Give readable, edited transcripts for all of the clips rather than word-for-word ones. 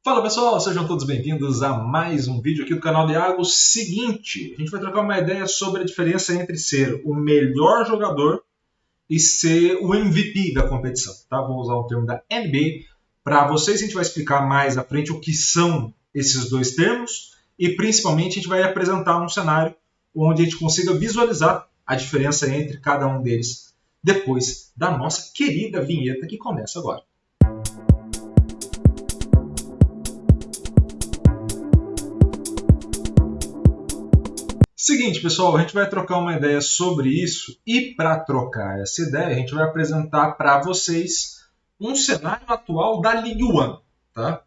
Fala pessoal, sejam todos bem-vindos a mais um vídeo aqui do canal do Iago. Seguinte, a gente vai trocar uma ideia sobre a diferença entre ser o melhor jogador e ser o MVP da competição. Tá? Vou usar o termo da NBA para vocês. A gente vai explicar mais à frente o que são esses dois termos e principalmente a gente vai apresentar um cenário onde a gente consiga visualizar a diferença entre cada um deles depois da nossa querida vinheta que começa agora. Seguinte, pessoal, a gente vai trocar uma ideia sobre isso e para trocar essa ideia, a gente vai apresentar para vocês um cenário atual da League One. Tá?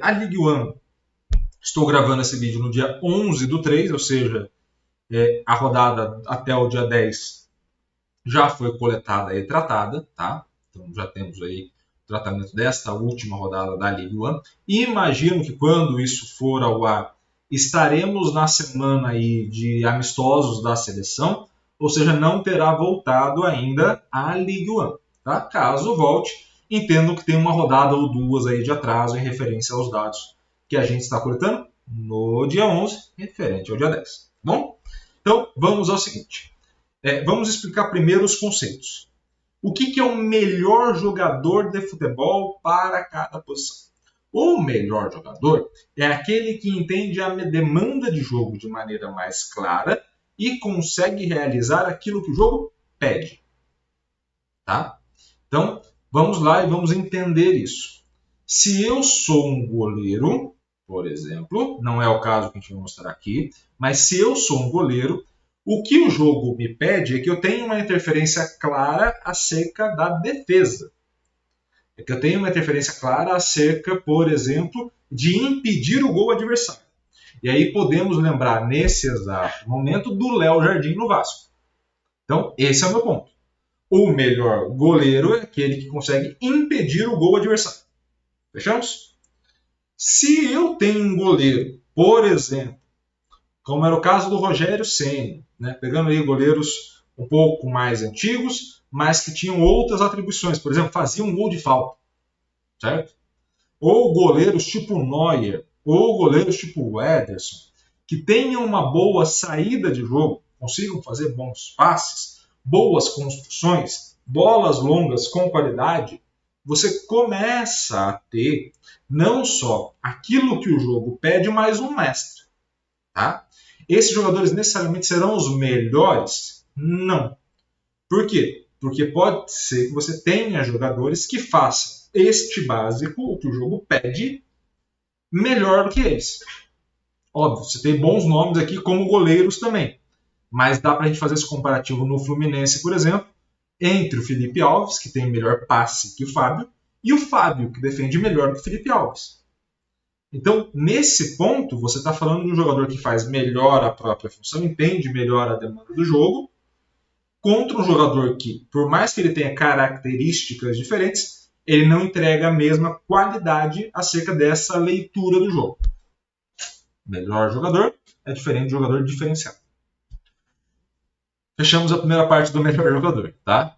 A League One, estou gravando esse vídeo no dia 11/3, ou seja, a rodada até o dia 10 já foi coletada e tratada. Tá? Então já temos aí o tratamento desta última rodada da League One. E imagino que quando isso for ao ar, estaremos na semana aí de amistosos da seleção, ou seja, não terá voltado ainda a League One. Tá? Caso volte, entendo que tem uma rodada ou duas aí de atraso em referência aos dados que a gente está coletando no dia 11, referente ao dia 10. Tá bom? Então, vamos ao seguinte. Vamos explicar primeiro os conceitos. O que é o melhor jogador de futebol para cada posição? O melhor jogador é aquele que entende a demanda de jogo de maneira mais clara e consegue realizar aquilo que o jogo pede. Tá? Então, vamos lá e vamos entender isso. Se eu sou um goleiro, por exemplo, não é o caso que a gente vai mostrar aqui, mas se eu sou um goleiro, o que o jogo me pede é que eu tenha uma interferência clara acerca da defesa. É que eu tenho uma interferência clara acerca, por exemplo, de impedir o gol adversário. E aí podemos lembrar, nesse exato momento, do Léo Jardim no Vasco. Então, esse é o meu ponto. O melhor goleiro é aquele que consegue impedir o gol adversário. Fechamos? Se eu tenho um goleiro, por exemplo, como era o caso do Rogério Ceni, né, pegando aí goleiros um pouco mais antigos, mas que tinham outras atribuições. Por exemplo, faziam um gol de falta. Certo? Ou goleiros tipo Neuer, ou goleiros tipo Ederson, que tenham uma boa saída de jogo, consigam fazer bons passes, boas construções, bolas longas com qualidade, você começa a ter não só aquilo que o jogo pede, mas um mestre. Tá? Esses jogadores necessariamente serão os melhores? Não. Por quê? Porque pode ser que você tenha jogadores que façam este básico, o que o jogo pede, melhor do que eles. Óbvio, você tem bons nomes aqui como goleiros também. Mas dá para a gente fazer esse comparativo no Fluminense, por exemplo, entre o Felipe Alves, que tem melhor passe que o Fábio, e o Fábio, que defende melhor que o Felipe Alves. Então, nesse ponto, você está falando de um jogador que faz melhor a própria função, entende melhor a demanda do jogo, contra um jogador que, por mais que ele tenha características diferentes, ele não entrega a mesma qualidade acerca dessa leitura do jogo. Melhor jogador é diferente de jogador diferenciado. Fechamos a primeira parte do melhor jogador, tá?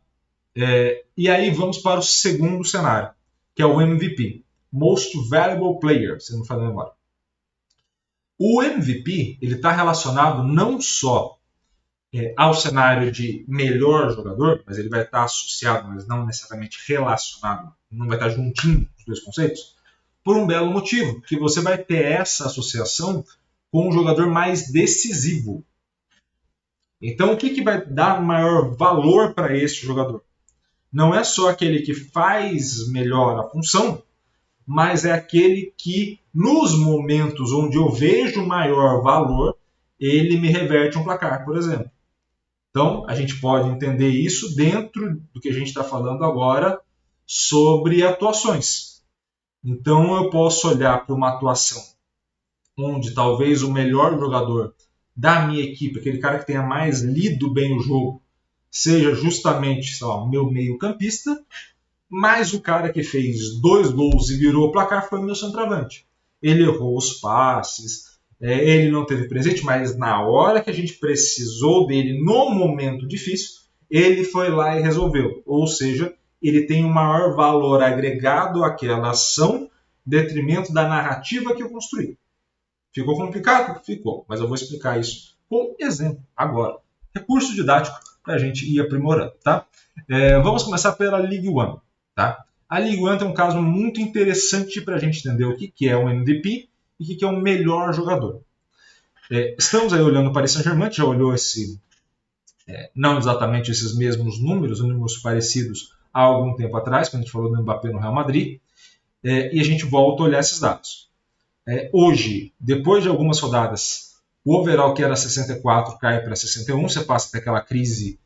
E aí vamos para o segundo cenário, que é o MVP, Most Valuable Player, se não me falha a memória. O MVP ele está relacionado não só ao cenário de melhor jogador, mas ele vai estar associado, mas não necessariamente relacionado, não vai estar juntinho os dois conceitos, por um belo motivo, que você vai ter essa associação com um jogador mais decisivo. Então, o que vai dar maior valor para esse jogador? Não é só aquele que faz melhor a função, mas é aquele que, nos momentos onde eu vejo maior valor, ele me reverte um placar, por exemplo. Então, a gente pode entender isso dentro do que a gente está falando agora sobre atuações. Então, eu posso olhar para uma atuação onde talvez o melhor jogador da minha equipe, aquele cara que tenha mais lido bem o jogo, seja justamente o meu meio-campista, mas o cara que fez 2 gols e virou o placar foi o meu centroavante. Ele errou os passes, ele não teve presente, mas na hora que a gente precisou dele, no momento difícil, ele foi lá e resolveu. Ou seja, ele tem um maior valor agregado àquela ação detrimento da narrativa que eu construí. Ficou complicado? Ficou, mas eu vou explicar isso com exemplo agora. Recurso didático para a gente ir aprimorando, tá? Vamos começar pela Ligue 1, tá? A Ligue 1 tem um caso muito interessante para a gente entender o que é um MVP e o que é um melhor jogador. Estamos aí olhando o Paris Saint-Germain, que já olhou não exatamente esses mesmos números parecidos há algum tempo atrás, quando a gente falou do Mbappé no Real Madrid, e a gente volta a olhar esses dados. Hoje, depois de algumas rodadas, o overall que era 64 cai para 61, você passa até aquela crise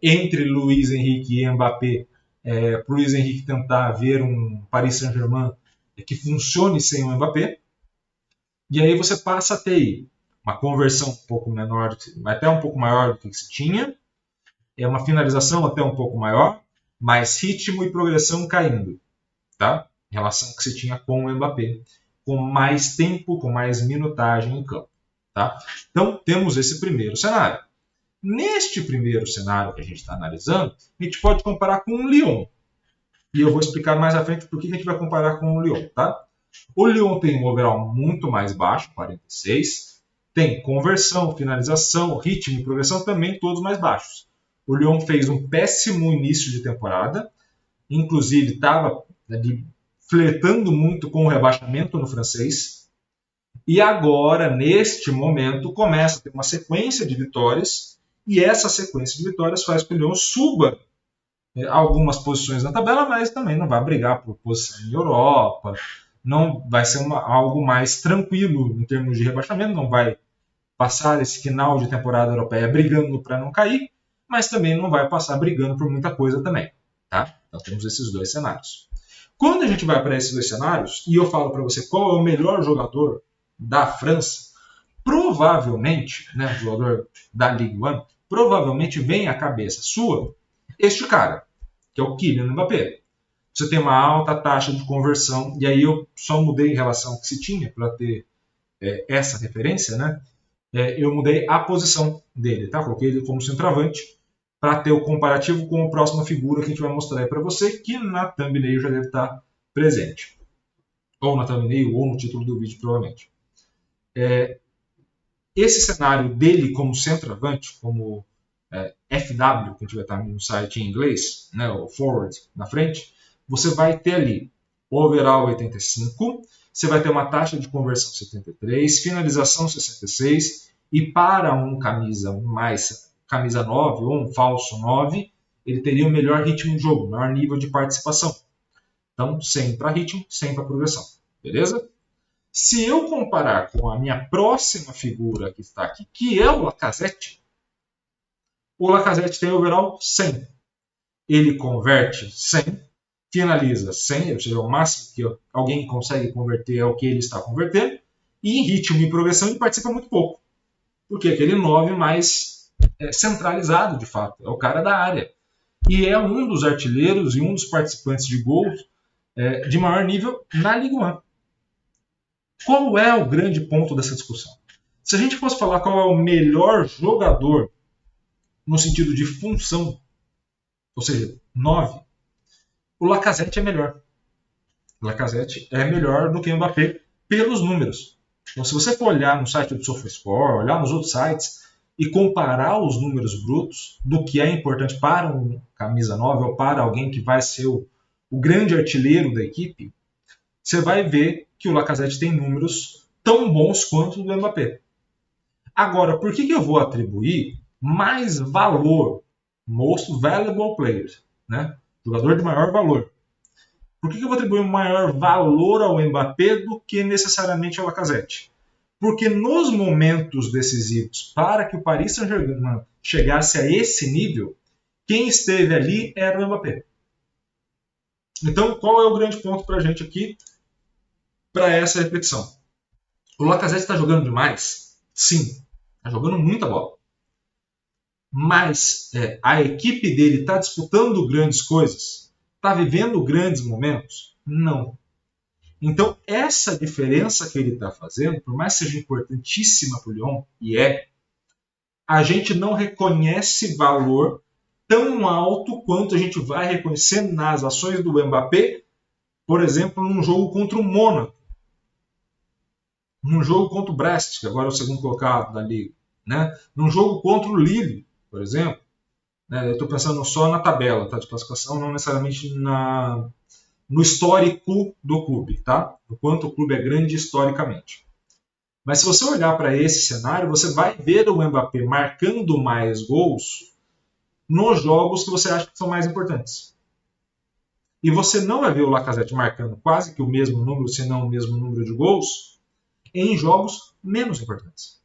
entre Luiz Henrique e Mbappé, para o Luiz Henrique tentar ver um Paris Saint-Germain que funcione sem o Mbappé, e aí você passa a ter uma conversão um pouco menor, até um pouco maior do que se tinha, uma finalização até um pouco maior, mas ritmo e progressão caindo, tá? Em relação ao que se tinha com o Mbappé, com mais tempo, com mais minutagem em campo, tá? Então temos esse primeiro cenário. Neste primeiro cenário que a gente está analisando, a gente pode comparar com o Lyon. E eu vou explicar mais à frente por que a gente vai comparar com o Lyon, tá? O Lyon tem um overall muito mais baixo, 46. Tem conversão, finalização, ritmo e progressão também todos mais baixos. O Lyon fez um péssimo início de temporada. Inclusive estava flertando muito com o rebaixamento no francês. E agora, neste momento, começa a ter uma sequência de vitórias. E essa sequência de vitórias faz com que o Lyon suba algumas posições na tabela, mas também não vai brigar por posição em Europa. Não vai ser algo mais tranquilo em termos de rebaixamento. Não vai passar esse final de temporada europeia brigando para não cair, mas também não vai passar brigando por muita coisa também. Tá? Então temos esses dois cenários. Quando a gente vai para esses dois cenários, e eu falo para você qual é o melhor jogador da França, provavelmente, né, jogador da Ligue 1, provavelmente vem à cabeça sua este cara, que é o Kylian Mbappé. Você tem uma alta taxa de conversão, e aí eu só mudei em relação ao que se tinha para ter essa referência, né? Eu mudei a posição dele, tá? Coloquei ele como centroavante para ter o comparativo com a próxima figura que a gente vai mostrar aí para você, que na thumbnail já deve estar presente. Ou na thumbnail, ou no título do vídeo, provavelmente. Esse cenário dele como centroavante, como FW, que a gente vai estar no site em inglês, né, o forward na frente, você vai ter ali overall 85, você vai ter uma taxa de conversão 73, finalização 66, e para um camisa 9 ou um falso 9, ele teria o melhor ritmo de jogo, maior nível de participação. Então, 100 para ritmo, 100 para progressão. Beleza? Se eu comparar com a minha próxima figura que está aqui, que é o Lacazette tem overall 100. Ele converte 100, finaliza 100, ou seja, o máximo que alguém consegue converter é o que ele está convertendo, e em ritmo e progressão ele participa muito pouco. Porque aquele 9 mais centralizado, de fato, é o cara da área. E é um dos artilheiros e um dos participantes de gols de maior nível na Ligue 1. Qual é o grande ponto dessa discussão? Se a gente fosse falar qual é o melhor jogador no sentido de função, ou seja, 9, o Lacazette é melhor. O Lacazette é melhor do que o Mbappé pelos números. Então, se você for olhar no site do SofaScore, olhar nos outros sites e comparar os números brutos do que é importante para um camisa 9 ou para alguém que vai ser o grande artilheiro da equipe, você vai ver que o Lacazette tem números tão bons quanto o do Mbappé. Agora, por que eu vou atribuir mais valor, most valuable player, né? Jogador de maior valor? Por que eu vou atribuir maior valor ao Mbappé do que necessariamente ao Lacazette? Porque nos momentos decisivos, para que o Paris Saint-Germain chegasse a esse nível, quem esteve ali era o Mbappé. Então, qual é o grande ponto para a gente aqui, para essa reflexão? O Lacazette está jogando demais? Sim, está jogando muita bola. Mas a equipe dele está disputando grandes coisas? Está vivendo grandes momentos? Não. Então, essa diferença que ele está fazendo, por mais que seja importantíssima para o Lyon, e a gente não reconhece valor tão alto quanto a gente vai reconhecer nas ações do Mbappé por exemplo, num jogo contra o Mônaco, num jogo contra o Brest, que agora é o segundo colocado da liga, né? Num jogo contra o Lille, por exemplo, né? Eu estou pensando só na tabela, tá, de classificação, não necessariamente no histórico do clube, tá? O quanto o clube é grande historicamente. Mas se você olhar para esse cenário, você vai ver o Mbappé marcando mais gols nos jogos que você acha que são mais importantes. E você não vai ver o Lacazette marcando quase que o mesmo número, se não o mesmo número de gols, em jogos menos importantes.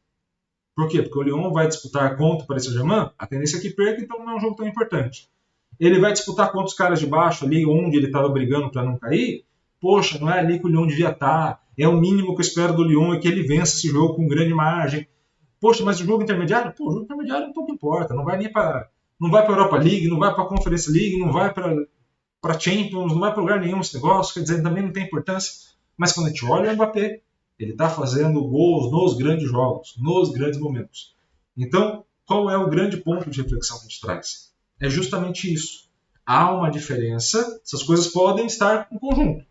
Por quê? Porque o Lyon vai disputar contra o Paris Saint-Germain, a tendência é que perca, então não é um jogo tão importante. Ele vai disputar contra os caras de baixo, ali onde ele estava brigando para não cair. Poxa, não é ali que o Lyon devia estar. É o mínimo que eu espero do Lyon, é que ele vença esse jogo com grande margem. Poxa, mas o jogo intermediário? Pô, o jogo intermediário um pouco importa. Não vai nem para. Não vai para a Europa League, não vai para a Conference League, não vai para Champions, não vai para lugar nenhum esse negócio. Quer dizer, também não tem importância. Mas quando a gente olha o Mbappé, ele está fazendo gols nos grandes jogos, nos grandes momentos. Então, qual é o grande ponto de reflexão que a gente traz? É justamente isso. Há uma diferença, essas coisas podem estar em conjunto.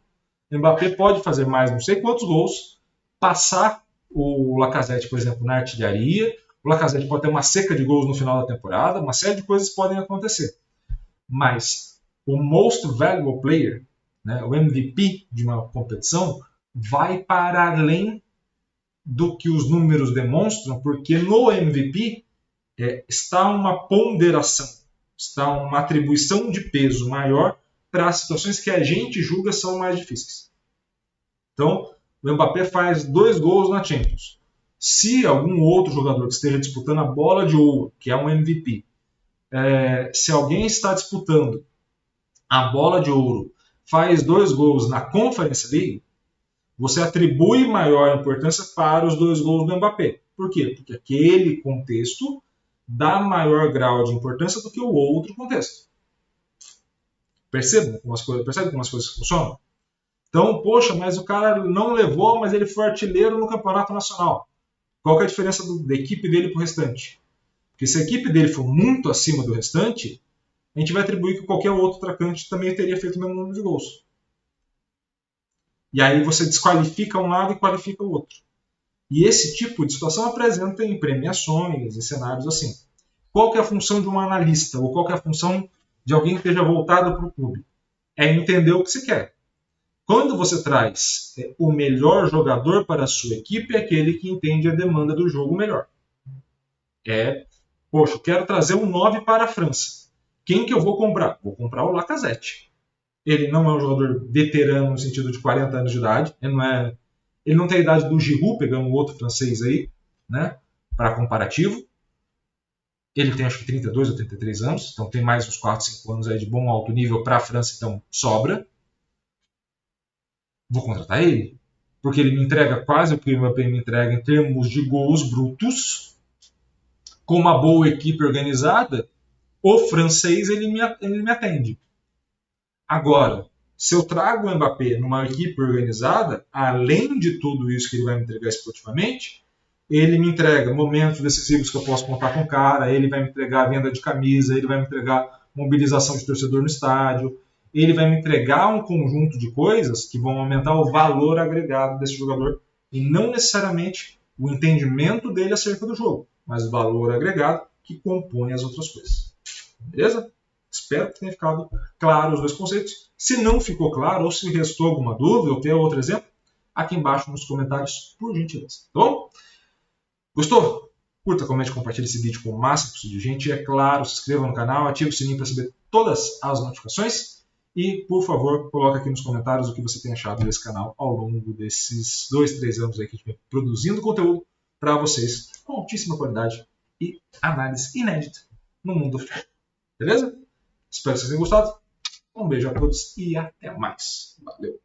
O Mbappé pode fazer mais não sei quantos gols, passar o Lacazette, por exemplo, na artilharia. O Lacazette pode ter uma seca de gols no final da temporada, uma série de coisas podem acontecer. Mas o Most Valuable Player, né, o MVP de uma competição, vai para além do que os números demonstram, porque no MVP está uma ponderação, está uma atribuição de peso maior para as situações que a gente julga são mais difíceis. Então, o Mbappé faz 2 gols na Champions. Se algum outro jogador que esteja disputando a bola de ouro, que é um MVP, se alguém está disputando a bola de ouro, faz 2 gols na Conference League, você atribui maior importância para os 2 gols do Mbappé. Por quê? Porque aquele contexto dá maior grau de importância do que o outro contexto. Percebe como as coisas funcionam? Então, poxa, mas o cara não levou, mas ele foi artilheiro no campeonato nacional. Qual é a diferença da equipe dele para o restante? Porque se a equipe dele for muito acima do restante, a gente vai atribuir que qualquer outro atacante também teria feito o mesmo número de gols. E aí você desqualifica um lado e qualifica o outro. E esse tipo de situação apresenta em premiações, em cenários assim. Qual que é a função de um analista? Ou qual que é a função de alguém que esteja voltado para o clube? É entender o que se quer. Quando você traz o melhor jogador para a sua equipe, é aquele que entende a demanda do jogo melhor. Poxa, eu quero trazer um 9 para a França. Quem que eu vou comprar? Vou comprar o Lacazette. Ele não é um jogador veterano no sentido de 40 anos de idade. Ele não tem a idade do Giroud, pegando um outro francês aí, né, para comparativo. Ele tem acho que 32 ou 33 anos, então tem mais uns 4, 5 anos aí de bom alto nível para a França, então sobra. Vou contratar ele, porque ele me entrega quase o que o Mbappé me entrega em termos de gols brutos, com uma boa equipe organizada. O francês ele me atende. Agora, se eu trago o Mbappé numa equipe organizada, além de tudo isso que ele vai me entregar esportivamente, ele me entrega momentos decisivos que eu posso contar com o cara, ele vai me entregar venda de camisa, ele vai me entregar mobilização de torcedor no estádio, ele vai me entregar um conjunto de coisas que vão aumentar o valor agregado desse jogador e não necessariamente o entendimento dele acerca do jogo, mas o valor agregado que compõe as outras coisas. Beleza? Espero que tenha ficado claro os 2 conceitos. Se não ficou claro, ou se restou alguma dúvida, ou quer outro exemplo, aqui embaixo nos comentários, por gentileza. Tá bom? Gostou? Curta, comente, compartilhe esse vídeo com o máximo possível de gente. E, é claro, se inscreva no canal, ative o sininho para receber todas as notificações. E, por favor, coloque aqui nos comentários o que você tem achado desse canal ao longo desses 2, 3 anos aí que a gente vem produzindo conteúdo para vocês com altíssima qualidade e análise inédita no mundo do futebol. Beleza? Espero que vocês tenham gostado. Um beijo a todos e até mais. Valeu!